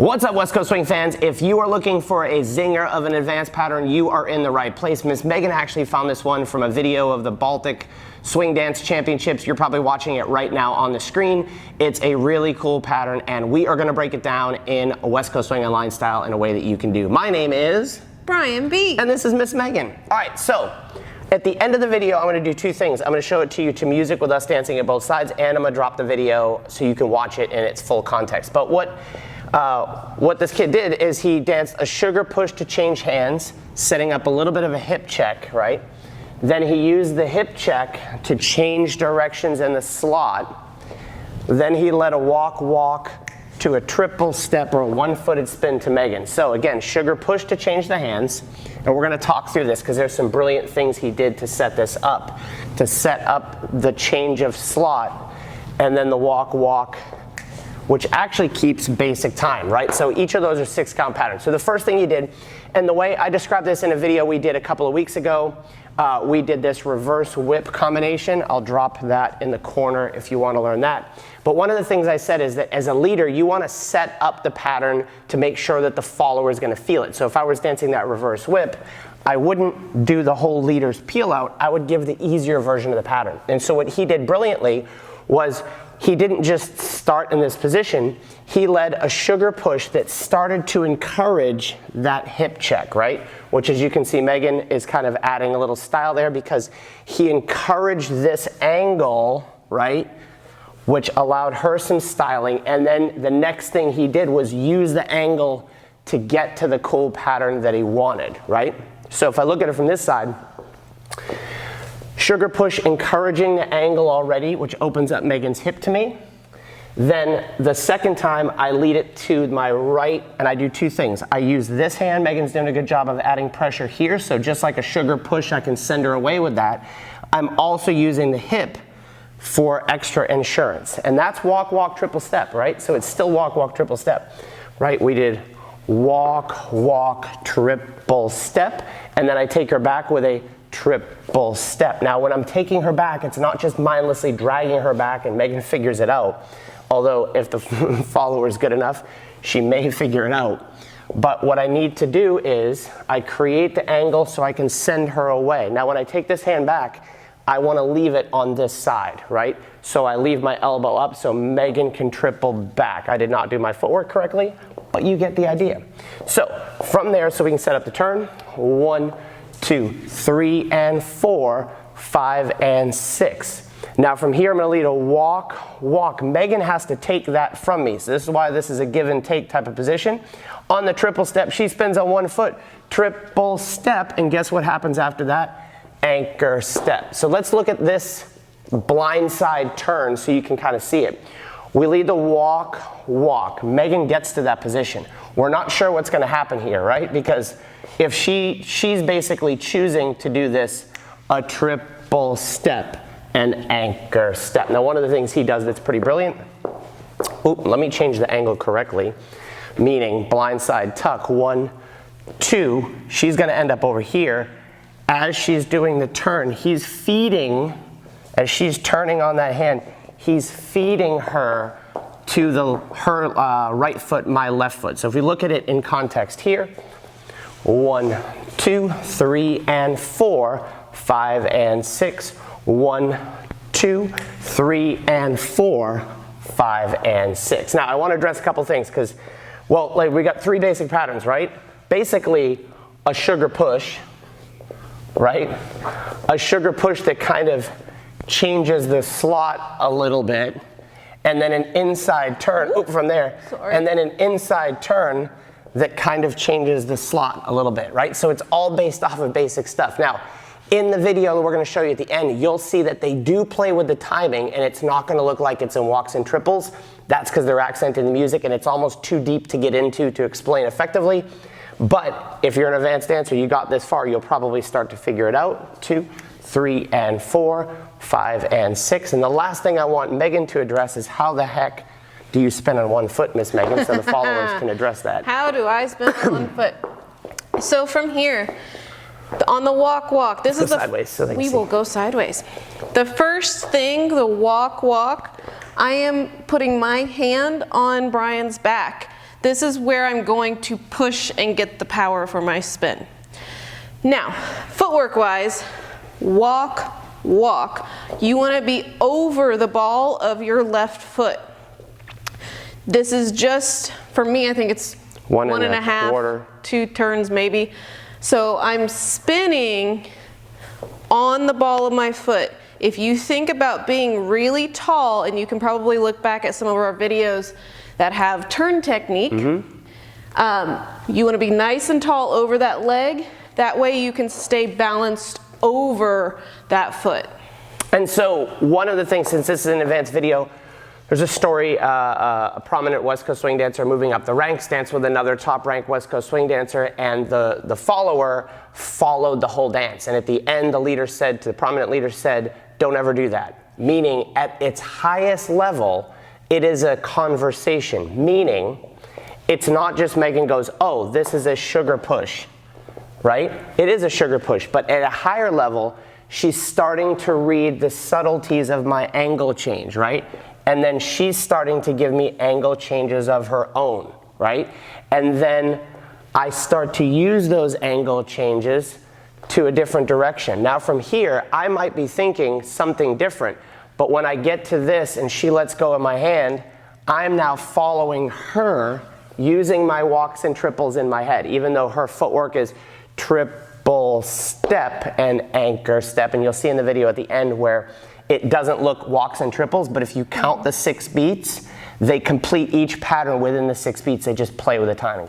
What's up, West Coast Swing fans? If you are looking for a zinger of an advanced pattern, you are in the right place. Miss Megan actually found this one from a video of the Baltic Swing Dance Championships. You're probably watching it right now on the screen. It's a really cool pattern, and we are going to break it down in a West Coast Swing Online style in a way that you can do. My name is Brian B. And this is Miss Megan. All right, so at the end of the video, I'm going to do two things. I'm going to show it to you to music with us dancing at both sides, and I'm going to drop the video so you can watch it in its full context. But what this kid did is he danced a sugar push to change hands, setting up a little bit of a hip check, right? Then he used the hip check to change directions in the slot. Then he led a walk to a triple step or a one-footed spin to Megan. So again, sugar push to change the hands. And we're going to talk through this because there's some brilliant things he did to set this up, to set up the change of slot, and then the walk, which actually keeps basic time, right? So each of those are 6-count patterns. So the first thing he did, and the way I described this in a video we did a couple of weeks ago, we did this reverse whip combination. I'll drop that in the corner if you want to learn that. But one of the things I said is that as a leader, you want to set up the pattern to make sure that the follower is going to feel it. So if I was dancing that reverse whip, I wouldn't do the whole leader's peel out. I would give the easier version of the pattern. And so what he did brilliantly was he didn't just start in this position, he led a sugar push that started to encourage that hip check, right? Which, as you can see, Megan is kind of adding a little style there because he encouraged this angle, right? Which allowed her some styling, and then the next thing he did was use the angle to get to the cool pattern that he wanted, right? So if I look at it from this side, sugar push encouraging the angle already, which opens up Megan's hip to me. Then the second time I lead it to my right, and I do two things. I use this hand. Megan's doing a good job of adding pressure here, so just like a sugar push, I can send her away with that. I'm also using the hip for extra insurance, and that's walk, triple step, right? So it's still walk, triple step, right? We did walk, triple step, and then I take her back with a triple step. Now when I'm taking her back, it's not just mindlessly dragging her back and Megan figures it out. Although if the follower is good enough, she may figure it out. But what I need to do is I create the angle so I can send her away. Now when I take this hand back, I want to leave it on this side, right? So I leave my elbow up so Megan can triple back. I did not do my footwork correctly, but you get the idea. So from there, so we can set up the turn, 1, 2, 3, and 4, 5, and 6. Now from here, I'm going to lead a walk. Megan has to take that from me. So this is why this is a give and take type of position. On the triple step, she spins on one foot, triple step, and guess what happens after that? Anchor step. So let's look at this blind side turn so you can kind of see it. We lead the walk. Megan gets to that position. We're not sure what's going to happen here, right? Because if she's basically choosing to do this, a triple step and anchor step. Now one of the things he does that's pretty brilliant, let me change the angle correctly, meaning blind side tuck, 1, 2, she's going to end up over here. As she's doing the turn, he's feeding, as she's turning on that hand, he's feeding her to her right foot, my left foot. So if we look at it in context here, 1, 2, 3, and 4, 5, and 6, 1, 2, 3, and 4, 5, and 6. Now I want to address a couple things because, well, like we got 3 basic patterns, right? Basically a sugar push, right? A sugar push that kind of changes the slot a little bit, and then an inside turn from there, and then an inside turn that kind of changes the slot a little bit, right? So it's all based off of basic stuff. Now, in the video that we're going to show you at the end, you'll see that they do play with the timing, and it's not going to look like it's in walks and triples. That's because they're accenting the music, and it's almost too deep to get into to explain effectively. But if you're an advanced dancer, you got this far, you'll probably start to figure it out. 2, 3, and 4, 5, and 6. And the last thing I want Megan to address is how the heck do you spin on one foot, Miss Megan, so the followers can address that. How do I spin on one foot? So from here, on the walk, this is the sideways so they can we see. will go sideways. The first thing, the walk, I am putting my hand on Brian's back. This is where I'm going to push and get the power for my spin. Now, footwork wise, walk, walk. You want to be over the ball of your left foot. This is just, for me, I think it's one and a half, quarter. 2 turns maybe. So I'm spinning on the ball of my foot. If you think about being really tall, and you can probably look back at some of our videos that have turn technique, you want to be nice and tall over that leg. That way you can stay balanced over that foot. And so one of the things, since this is an advanced video, there's a story, a prominent West Coast swing dancer moving up the ranks, danced with another top ranked West Coast swing dancer, and the follower followed the whole dance. And at the end, the prominent leader said, don't ever do that. Meaning at its highest level, it is a conversation. Meaning it's not just Megan goes, oh, this is a sugar push, right? It is a sugar push, but at a higher level, she's starting to read the subtleties of my angle change, right? And then she's starting to give me angle changes of her own, right? And then I start to use those angle changes to a different direction. Now from here, I might be thinking something different, but when I get to this and she lets go of my hand, I'm now following her using my walks and triples in my head, even though her footwork is triple step and anchor step. And you'll see in the video at the end where it doesn't look walks and triples, but if you count the 6 beats, they complete each pattern within the 6 beats. They just play with the timing.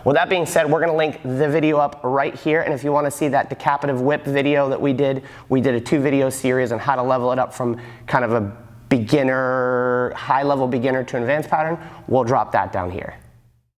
With that being said, we're going to link the video up right here, and if you want to see that decapitative whip video that we did a 2-video series on how to level it up from kind of a beginner, high-level beginner to an advanced pattern. We'll drop that down here.